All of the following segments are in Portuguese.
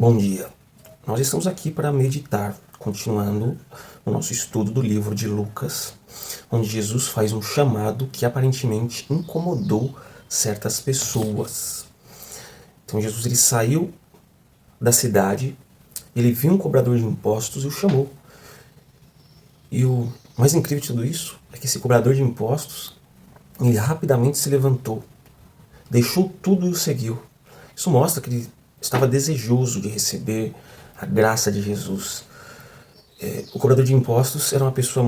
Bom dia. Nós estamos aqui para meditar, continuando o nosso estudo do livro de Lucas, onde Jesus faz um chamado que aparentemente incomodou certas pessoas. Então Jesus ele saiu da cidade, ele viu um cobrador de impostos e o chamou. E o mais incrível de tudo isso é que esse cobrador de impostos, ele rapidamente se levantou, deixou tudo e o seguiu. Isso mostra que ele estava desejoso de receber a graça de Jesus. O cobrador de impostos era uma pessoa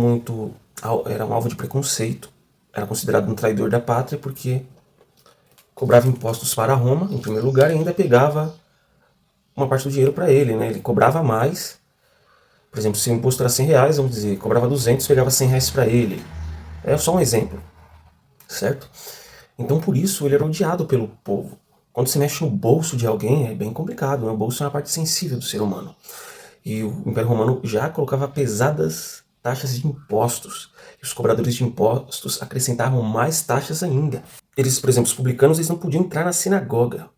era um alvo de preconceito, era considerado um traidor da pátria porque cobrava impostos para Roma, em primeiro lugar, e ainda pegava uma parte do dinheiro para ele, né? Ele cobrava mais. Por exemplo, se o imposto era R$ 100, vamos dizer, cobrava 200, pegava R$ 100 para ele. É só um exemplo, certo? Então, por isso, ele era odiado pelo povo. Quando você mexe no bolso de alguém, é bem complicado, né? O bolso é uma parte sensível do ser humano. E o Império Romano já colocava pesadas taxas de impostos. E os cobradores de impostos acrescentavam mais taxas ainda. Eles, por exemplo, os publicanos, eles não podiam entrar na sinagoga.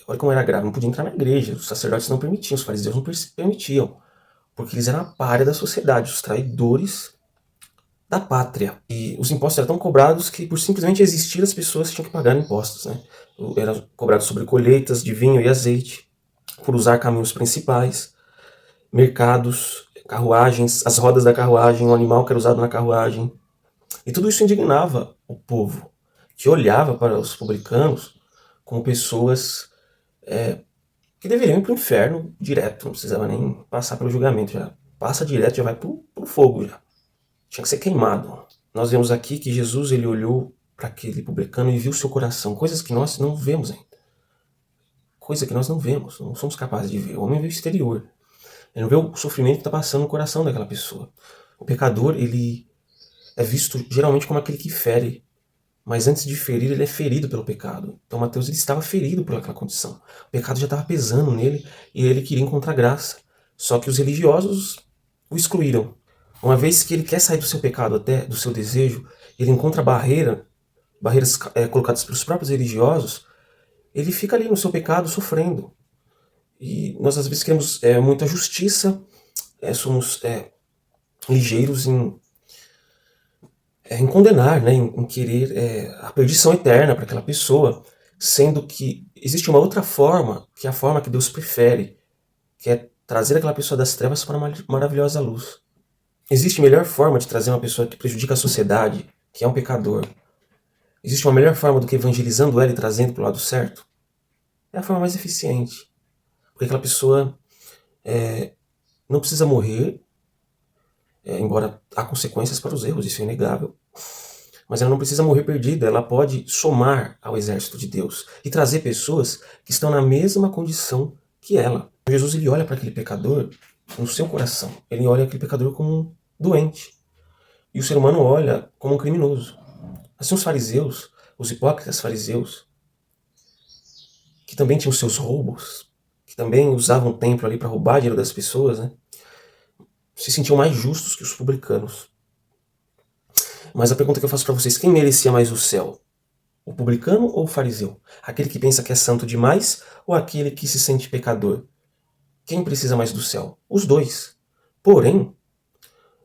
Olha como era grave, não podiam entrar na igreja. Os sacerdotes não permitiam, os fariseus não permitiam. Porque eles eram a pária da sociedade, os traidores da pátria. E os impostos eram tão cobrados que, por simplesmente existir, as pessoas tinham que pagar impostos, né? Era cobrado sobre colheitas de vinho e azeite, por usar caminhos principais, mercados, carruagens, as rodas da carruagem, o animal que era usado na carruagem. E tudo isso indignava o povo, que olhava para os publicanos como pessoas que deveriam ir para o inferno direto, não precisava nem passar pelo julgamento, já passa direto, já vai para o fogo já. Tinha que ser queimado. Nós vemos aqui que Jesus ele olhou para aquele publicano e viu seu coração, coisas que nós não vemos ainda. Coisa que nós não vemos, não somos capazes de ver. O homem vê o exterior. Ele não vê o sofrimento que está passando no coração daquela pessoa. O pecador, ele é visto geralmente como aquele que fere, mas antes de ferir, ele é ferido pelo pecado. Então Mateus ele estava ferido por aquela condição. O pecado já estava pesando nele e ele queria encontrar graça. Só que os religiosos o excluíram. Uma vez que ele quer sair do seu pecado, até do seu desejo, ele encontra barreiras colocadas pelos próprios religiosos, ele fica ali no seu pecado sofrendo. E nós às vezes queremos muita justiça, somos ligeiros em condenar, né, em querer a perdição eterna para aquela pessoa, sendo que existe uma outra forma, que é a forma que Deus prefere, que é trazer aquela pessoa das trevas para uma maravilhosa luz. Existe melhor forma de trazer uma pessoa que prejudica a sociedade, que é um pecador. Existe uma melhor forma do que evangelizando ela e trazendo para o lado certo? É a forma mais eficiente. Porque aquela pessoa não precisa morrer, embora há consequências para os erros, isso é inegável. Mas ela não precisa morrer perdida, ela pode somar ao exército de Deus e trazer pessoas que estão na mesma condição que ela. Jesus ele olha para aquele pecador no seu coração, ele olha aquele pecador como um doente. E o ser humano olha como um criminoso. Assim os fariseus, os hipócritas fariseus, que também tinham seus roubos, que também usavam o templo ali para roubar dinheiro das pessoas, né? Se sentiam mais justos que os publicanos. Mas a pergunta que eu faço para vocês, quem merecia mais o céu? O publicano ou o fariseu? Aquele que pensa que é santo demais ou aquele que se sente pecador? Quem precisa mais do céu? Os dois. Porém,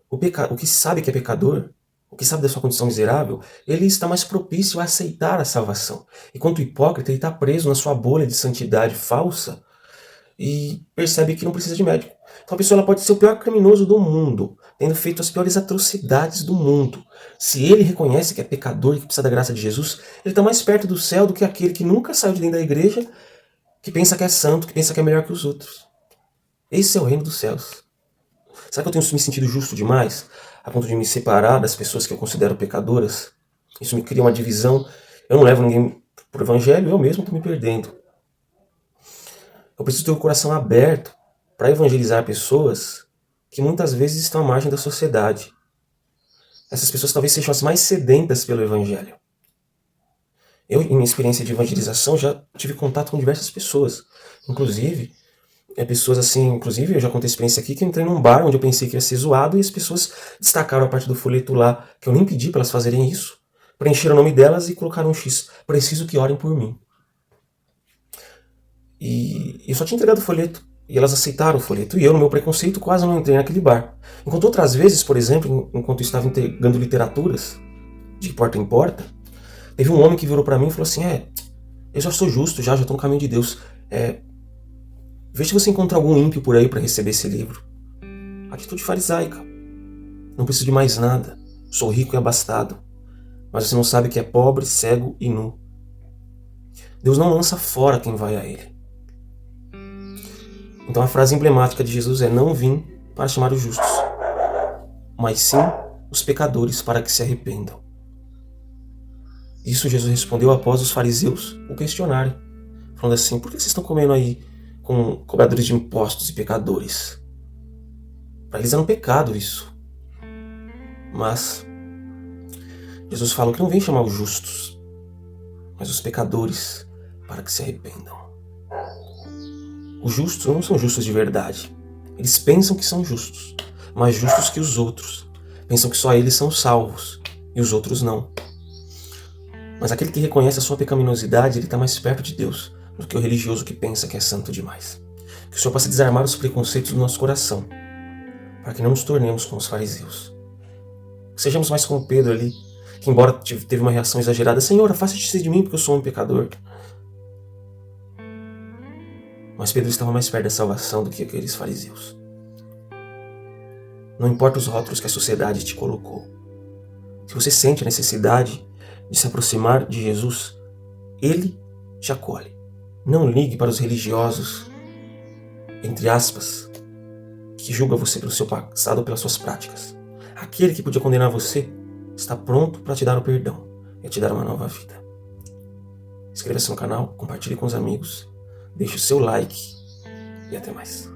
o que sabe que é pecador, o que sabe da sua condição miserável, ele está mais propício a aceitar a salvação. Enquanto o hipócrita ele está preso na sua bolha de santidade falsa e percebe que não precisa de médico. Então a pessoa ela pode ser o pior criminoso do mundo, tendo feito as piores atrocidades do mundo. Se ele reconhece que é pecador e que precisa da graça de Jesus, ele está mais perto do céu do que aquele que nunca saiu de dentro da igreja, que pensa que é santo, que pensa que é melhor que os outros. Esse é o reino dos céus. Será que eu tenho me sentido justo demais, a ponto de me separar das pessoas que eu considero pecadoras? Isso me cria uma divisão. Eu não levo ninguém para o evangelho, eu mesmo estou me perdendo. Eu preciso ter o coração aberto para evangelizar pessoas que muitas vezes estão à margem da sociedade. Essas pessoas talvez sejam as mais sedentas pelo evangelho. Eu, em minha experiência de evangelização, já tive contato com diversas pessoas. Inclusive, pessoas assim, inclusive eu já contei a experiência aqui que eu entrei num bar onde eu pensei que ia ser zoado e as pessoas destacaram a parte do folheto lá, que eu nem pedi para elas fazerem isso, preencheram o nome delas e colocaram um X. Preciso que orem por mim. E eu só tinha entregado o folheto. E elas aceitaram o folheto. E eu, no meu preconceito, quase não entrei naquele bar. Enquanto outras vezes, por exemplo, enquanto eu estava entregando literaturas de porta em porta, teve um homem que virou para mim e falou assim: eu já sou justo, já estou no caminho de Deus. Vê se você encontra algum ímpio por aí para receber esse livro. Atitude farisaica. Não preciso de mais nada. Sou rico e abastado. Mas você não sabe que é pobre, cego e nu. Deus não lança fora quem vai a Ele. Então a frase emblemática de Jesus é: não vim para chamar os justos, mas sim os pecadores para que se arrependam. Isso Jesus respondeu após os fariseus o questionarem, falando assim: por que vocês estão comendo aí com cobradores de impostos e pecadores? Para eles era um pecado isso. Mas Jesus fala que não vem chamar os justos, mas os pecadores para que se arrependam. Os justos não são justos de verdade. Eles pensam que são justos, mais justos que os outros. Pensam que só eles são salvos e os outros não. Mas aquele que reconhece a sua pecaminosidade, ele está mais perto de Deus do que o religioso que pensa que é santo demais. Que o Senhor possa desarmar os preconceitos do nosso coração, para que não nos tornemos como os fariseus. Que sejamos mais como Pedro ali, que embora teve uma reação exagerada: Senhor, afaste-se de mim porque eu sou um pecador. Mas Pedro estava mais perto da salvação do que aqueles fariseus. Não importa os rótulos que a sociedade te colocou. Se você sente a necessidade de se aproximar de Jesus, Ele te acolhe. Não ligue para os religiosos, entre aspas, que julga você pelo seu passado ou pelas suas práticas. Aquele que podia condenar você está pronto para te dar o perdão e te dar uma nova vida. Inscreva-se no canal, compartilhe com os amigos, deixe o seu like e até mais.